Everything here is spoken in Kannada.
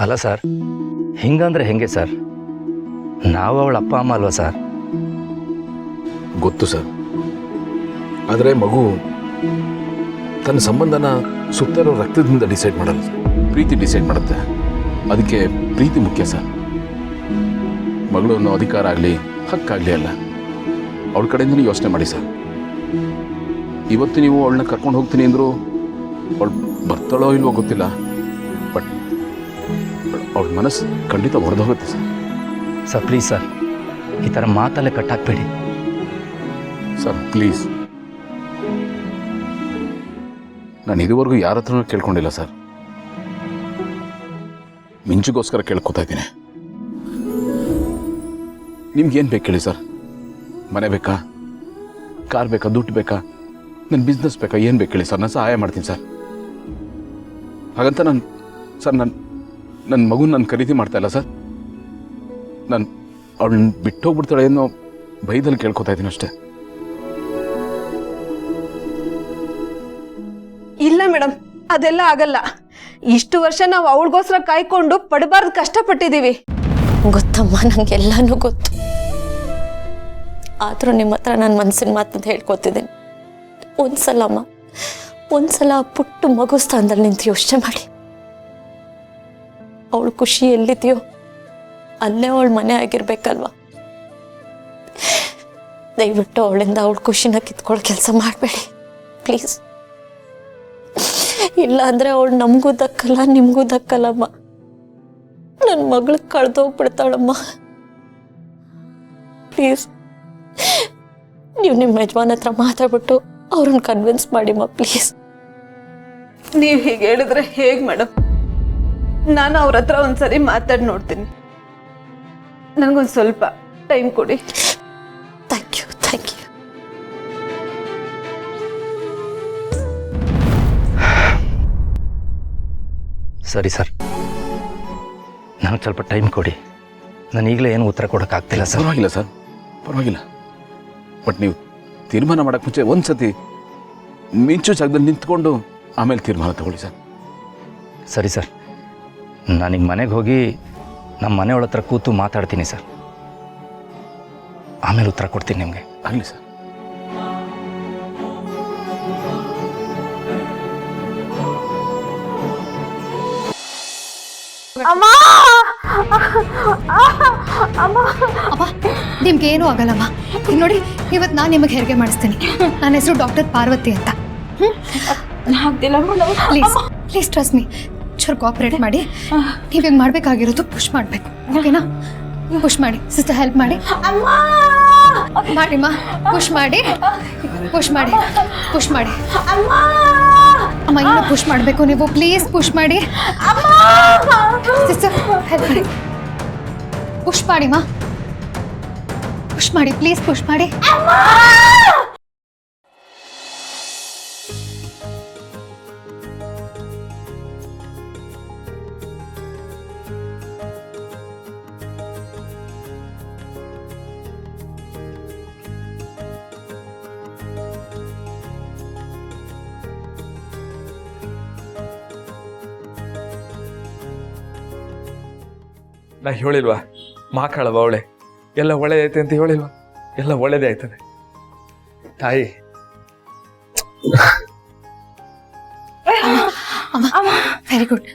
ಅಲ್ಲ ಸರ್, ಹಿಂಗಂದ್ರೆ ಹೆಂಗೆ ಸರ್? ನಾವು ಅವಳ ಅಪ್ಪ ಅಮ್ಮ ಅಲ್ವಾ ಸರ್? ಗೊತ್ತು ಸರ್, ಆದರೆ ಮಗು ತನ್ನ ಸಂಬಂಧನ ಸುತ್ತಲೂ ರಕ್ತದಿಂದ ಡಿಸೈಡ್ ಮಾಡಲ್ಲ ಸರ್, ಪ್ರೀತಿ ಡಿಸೈಡ್ ಮಾಡುತ್ತೆ. ಅದಕ್ಕೆ ಪ್ರೀತಿ ಮುಖ್ಯ ಸರ್. ಮಗಳು ಅನ್ನೋ ಅಧಿಕಾರ ಆಗಲಿ ಹಕ್ಕಾಗಲಿ ಅಲ್ಲ, ಅವಳ ಕಡೆಯಿಂದಲೂ ಯೋಚನೆ ಮಾಡಿ ಸರ್. ಇವತ್ತು ನೀವು ಅವಳನ್ನ ಕರ್ಕೊಂಡು ಹೋಗ್ತೀನಿ ಅಂದರು ಅವಳು ಬರ್ತಾಳೋ ಇಲ್ವೋ ಗೊತ್ತಿಲ್ಲ, ಬಟ್ ಅವಳ ಮನಸ್ಸು ಖಂಡಿತ ಹೊಡೆದೋಗುತ್ತೆ ಸರ್. ಸರ್ ಪ್ಲೀಸ್ ಸರ್, ಈ ಥರ ಮಾತಲ್ಲೇ ಕಟ್ಟಾಕ್ಬೇಡಿ ಸರ್. ಪ್ಲೀಸ್, ನಾನು ಇದುವರೆಗೂ ಯಾರ ಹತ್ರನೂ ಕೇಳ್ಕೊಂಡಿಲ್ಲ ಸರ್. ಮಿಂಚಿಗೋಸ್ಕರ ಕೇಳ್ಕೊತಾ ಇದ್ದೀನಿ. ನಿಮ್ಗೇನು ಬೇಕು ಹೇಳಿ ಸರ್? ಮನೆ ಬೇಕಾ, ಕಾರ್ ಬೇಕಾ, ದುಡ್ಡು ಬೇಕಾ, ನನ್ನ ಬಿಸ್ನೆಸ್ ಬೇಕಾ, ಏನು ಬೇಕು ಹೇಳಿ ಸರ್? ನಾನು ಸಹಾಯ ಮಾಡ್ತೀನಿ ಸರ್. ಹಾಗಂತ ನನ್ನ ಮಗುನ ನಾನು ಖರೀದಿ ಮಾಡ್ತಾ ಇಲ್ಲ ಸರ್. ನಾನು ಅವಳನ್ನ ಬಿಟ್ಟು ಹೋಗ್ಬಿಡ್ತಾಳೆ ಏನೋ ಭಯದಲ್ಲಿ ಕೇಳ್ಕೊತಾ ಇದ್ದೀನಿ ಅಷ್ಟೇ. ಇಲ್ಲ ಮೇಡಮ್, ಅದೆಲ್ಲ ಆಗಲ್ಲ. ಇಷ್ಟು ವರ್ಷ ನಾವು ಅವಳಿಗೋಸ್ಕರ ಕಾಯ್ಕೊಂಡು ಪಡಬಾರ್ದು ಕಷ್ಟಪಟ್ಟಿದ್ದೀವಿ. ಗೊತ್ತಮ್ಮ, ನಂಗೆಲ್ಲಾನು ಗೊತ್ತು. ಆದರೂ ನಿಮ್ಮ ಹತ್ರ ನನ್ನ ಮನಸ್ಸಿನ ಮಾತಂತ ಹೇಳ್ಕೊತಿದ್ದೀನಿ. ಒಂದ್ಸಲ ಆ ಪುಟ್ಟ ಮಗು ಸ್ಥಾನದಲ್ಲಿ ನಿಂತು ಯೋಚನೆ ಮಾಡಿ. ಅವಳು ಖುಷಿ ಎಲ್ಲಿದೆಯೋ ಅಲ್ಲೇ ಅವಳ ಮನೆ ಆಗಿರ್ಬೇಕಲ್ವಾ? ದಯವಿಟ್ಟು ಅವಳಿಂದ ಅವಳ ಖುಷಿನ ಕಿತ್ಕೊಳ್ಳೋ ಕೆಲಸ ಮಾಡಬೇಡಿ ಪ್ಲೀಸ್. ಇಲ್ಲ ಅಂದ್ರೆ ಅವಳು ನಮಗೂ ದಕ್ಕಲ್ಲ, ನಿಮಗೂ ದಕ್ಕಲ್ಲಮ್ಮ. ನನ್ನ ಮಗಳು ಕಳೆದೋಗ್ಬಿಡ್ತಾಳಮ್ಮ. ಪ್ಲೀಸ್, ನೀವು ನಿಮ್ಮ ಯಜಮಾನ್ ಹತ್ರ ಮಾತಾಡ್ಬಿಟ್ಟು ಅವ್ರನ್ನ ಕನ್ವಿನ್ಸ್ ಮಾಡಿಮ್ಮ ಪ್ಲೀಸ್. ನೀವು ಹೀಗೆ ಹೇಳಿದ್ರೆ ಹೇಗೆ ಮೇಡಮ್? ನಾನು ಅವ್ರ ಹತ್ರ ಒಂದ್ಸರಿ ಮಾತಾಡಿ ನೋಡ್ತೀನಿ. ನನಗೊಂದು ಸ್ವಲ್ಪ ಟೈಮ್ ಕೊಡಿ. Thank you. ಸರಿ ಸರ್, ನನಗೆ ಸ್ವಲ್ಪ ಟೈಮ್ ಕೊಡಿ. ನಾನು ಈಗಲೇ ಏನು ಉತ್ತರ ಕೊಡೋಕ್ಕಾಗ್ತಿಲ್ಲ ಸರ್. ಪರವಾಗಿಲ್ಲ ಸರ್, ಪರವಾಗಿಲ್ಲ. ಬಟ್ ನೀವು ತೀರ್ಮಾನ ಮಾಡೋಕ್ಕೆ ಮುಂಚೆ ಒಂದ್ಸತಿ ಮಿಂಚು ಜಾಗದಲ್ಲಿ ನಿಂತ್ಕೊಂಡು ಆಮೇಲೆ ತೀರ್ಮಾನ ತಗೊಳ್ಳಿ ಸರ್. ಸರಿ ಸರ್, ನಾನೀಗ ಮನೆಗೆ ಹೋಗಿ ನಮ್ಮ ಮನೆಯೊಳ ಹತ್ರ ಕೂತು ಮಾತಾಡ್ತೀನಿ ಸರ್. ಆಮೇಲೆ ಉತ್ತರ ಕೊಡ್ತೀನಿ ನಿಮಗೆ. ಆಗಲಿ ಸರ್. ಅಮ್ಮ, ನಿಮ್ಗೇನೂ ಆಗಲ್ಲಮ್ಮ. ಈಗ ನೋಡಿ, ಇವತ್ತು ನಾನು ನಿಮಗೆ ಹೆರಿಗೆ ಮಾಡಿಸ್ತೀನಿ. ನನ್ನ ಹೆಸರು ಡಾಕ್ಟರ್ ಪಾರ್ವತಿ ಅಂತ. Please trust me. ಚೂರು ಕೋಆಪ್ರೇಟ್ ಮಾಡಿ. ನೀವೀಗ ಮಾಡಬೇಕಾಗಿರೋದು ಪುಷ್ ಮಾಡಬೇಕು, ಓಕೆನಾ? ಪುಷ್ ಮಾಡಿ ಸಿಸ್ಟರ್, ಹೆಲ್ಪ್ ಮಾಡಿ. ಮಾಡಿಮ್ಮ, ಪುಷ್ ಮಾಡಿ. ಅಮ್ಮ, ಇನ್ನೂ ಪುಷ್ ಮಾಡಬೇಕು ನೀವು. ಪ್ಲೀಸ್ ಪುಷ್ ಮಾಡಿ ಸಿಸ್ಟರ್, ಹೆಲ್ಪ್ ಮಾಡಿ. ಪುಷ್ ಮಾಡಿಮ್ಮ, ಪುಷ್ ಮಾಡಿ ಪ್ಲೀಸ್, ಪುಷ್ ಮಾಡಿ. ನಾ ಹೇಳಿಲ್ವಾ ಮಾಕಾಳವ ಅವಳೆ ಎಲ್ಲ ಒಳ್ಳೇದೈತೆ ಅಂತ ಹೇಳಿಲ್ವಾ? ಎಲ್ಲ ಒಳ್ಳೇದೇ ಆಯ್ತದೆ ತಾಯಿ. Very good.